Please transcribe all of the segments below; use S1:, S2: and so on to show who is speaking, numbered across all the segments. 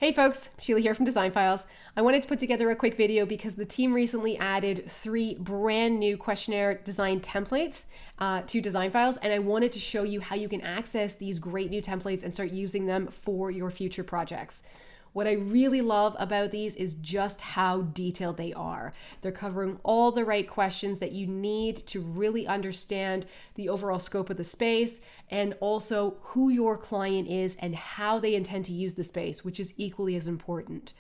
S1: Hey folks, Sheila here from Design Files. I wanted to put together a quick video because the team recently added 3 brand new questionnaire design templates to Design Files, and I wanted to show you how you can access these great new templates and start using them for your future projects. What I really love about these is just how detailed they are. They're covering all the right questions that you need to really understand the overall scope of the space and also who your client is and how they intend to use the space, which is equally as important.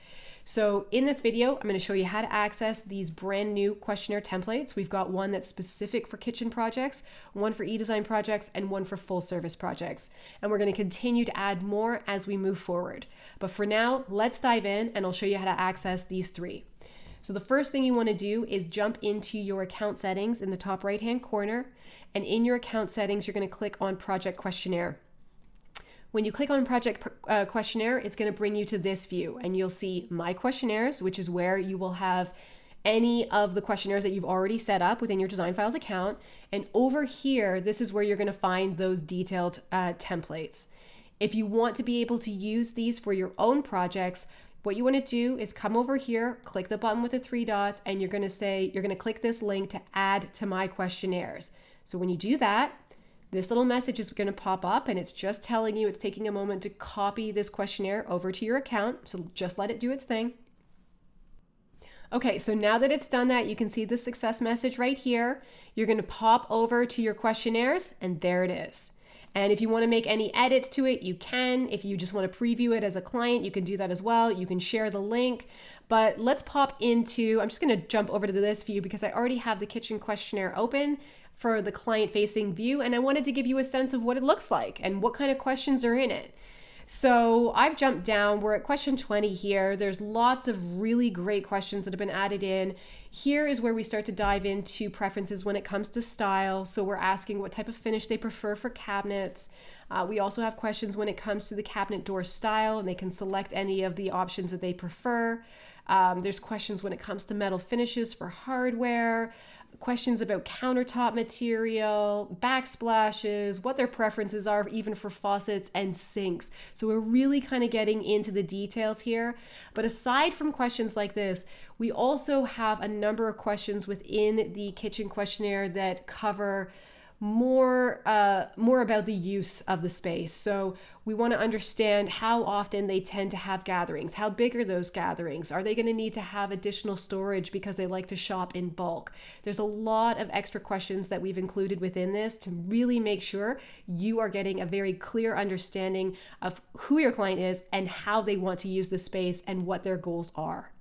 S1: So in this video, I'm going to show you how to access these brand new questionnaire templates. We've got one that's specific for kitchen projects, one for e-design projects, and one for full service projects. And we're going to continue to add more as we move forward. But for now, let's dive in and I'll show you how to access these 3. So the first thing you want to do is jump into your account settings in the top right-hand corner. And in your account settings, you're going to click on Project Questionnaire. When you click on Project Questionnaire, it's going to bring you to this view and you'll see My Questionnaires, which is where you will have any of the questionnaires that you've already set up within your Design Files account. And over here, this is where you're going to find those detailed templates. If you want to be able to use these for your own projects, what you want to do is come over here, click the button with the 3 dots, and you're going to click this link to add to My Questionnaires. So when you do that, this little message is going to pop up and it's just telling you it's taking a moment to copy this questionnaire over to your account. So just let it do its thing. Okay, so now that it's done that, you can see the success message right here. You're going to pop over to your questionnaires and there it is. And if you want to make any edits to it, you can. If you just want to preview it as a client, you can do that as well. You can share the link. But let's pop into, I'm just going to jump over to this view because I already have the kitchen questionnaire open for the client-facing view, and I wanted to give you a sense of what it looks like and what kind of questions are in it. So I've jumped down, we're at question 20 here. There's lots of really great questions that have been added in. Here is where we start to dive into preferences when it comes to style. So we're asking what type of finish they prefer for cabinets. We also have questions when it comes to the cabinet door style, and they can select any of the options that they prefer. There's questions when it comes to metal finishes for hardware, questions about countertop material, backsplashes, what their preferences are even for faucets and sinks. So we're really kind of getting into the details here. But aside from questions like this, we also have a number of questions within the kitchen questionnaire that cover more about the use of the space. So we want to understand how often they tend to have gatherings. How big are those gatherings? Are they going to need to have additional storage because they like to shop in bulk? There's a lot of extra questions that we've included within this to really make sure you are getting a very clear understanding of who your client is and how they want to use the space and what their goals are.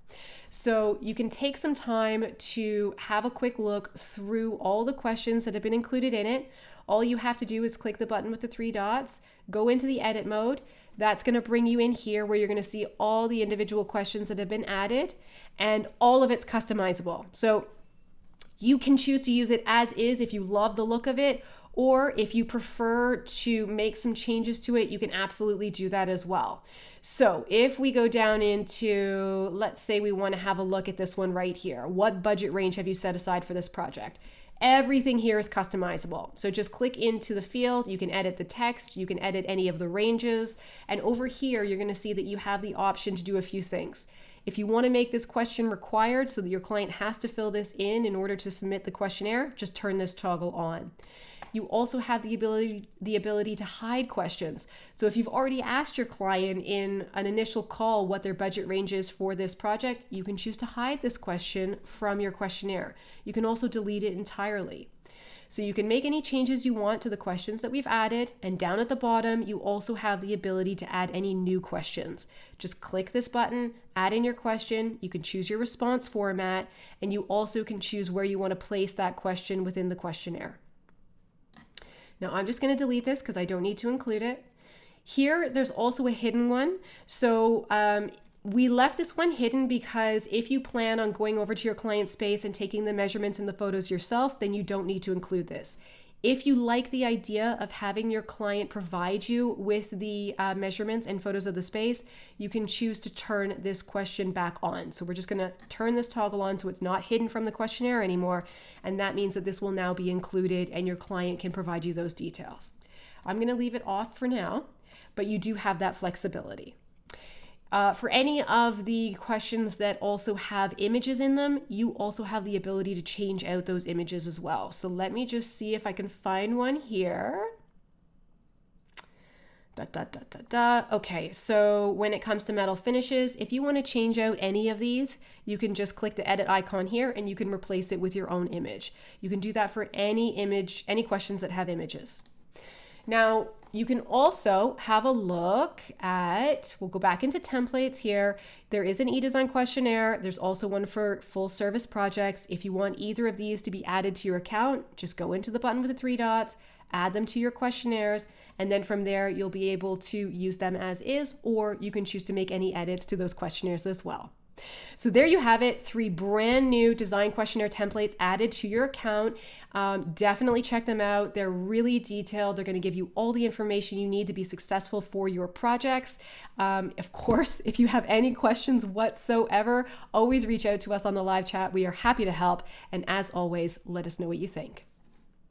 S1: So you can take some time to have a quick look through all the questions that have been included in it. All you have to do is click the button with the 3 dots, go into the edit mode. That's going to bring you in here where you're going to see all the individual questions that have been added, and all of it's customizable. So you can choose to use it as is if you love the look of it, or if you prefer to make some changes to it, you can absolutely do that as well. So if we go down into, let's say we want to have a look at this one right here. What budget range have you set aside for this project? Everything here is customizable. So just click into the field, you can edit the text, you can edit any of the ranges, and over here you're going to see that you have the option to do a few things. If you want to make this question required so that your client has to fill this in order to submit the questionnaire, just turn this toggle on. You also have the ability to hide questions. So if you've already asked your client in an initial call what their budget range is for this project, you can choose to hide this question from your questionnaire. You can also delete it entirely. So you can make any changes you want to the questions that we've added, and down at the bottom, you also have the ability to add any new questions. Just click this button, add in your question, you can choose your response format, and you also can choose where you want to place that question within the questionnaire. Now I'm just going to delete this because I don't need to include it. Here, there's also a hidden one. So we left this one hidden because if you plan on going over to your client's space and taking the measurements and the photos yourself, then you don't need to include this. If you like the idea of having your client provide you with the measurements and photos of the space, you can choose to turn this question back on. So we're just going to turn this toggle on so it's not hidden from the questionnaire anymore. And that means that this will now be included and your client can provide you those details. I'm going to leave it off for now, but you do have that flexibility. For any of the questions that also have images in them, you also have the ability to change out those images as well. So let me just see if I can find one here. Okay, so when it comes to metal finishes, if you want to change out any of these, you can just click the edit icon here and you can replace it with your own image. You can do that for any image, any questions that have images. Now, you can also have a look at, we'll go back into templates here. There is an eDesign questionnaire. There's also one for full service projects. If you want either of these to be added to your account, just go into the button with the 3 dots, add them to your questionnaires, and then from there, you'll be able to use them as is, or you can choose to make any edits to those questionnaires as well. So there you have it, 3 brand new design questionnaire templates added to your account. Definitely check them out. They're really detailed. They're going to give you all the information you need to be successful for your projects. Of course, if you have any questions whatsoever, always reach out to us on the live chat. We are happy to help. And as always, let us know what you think.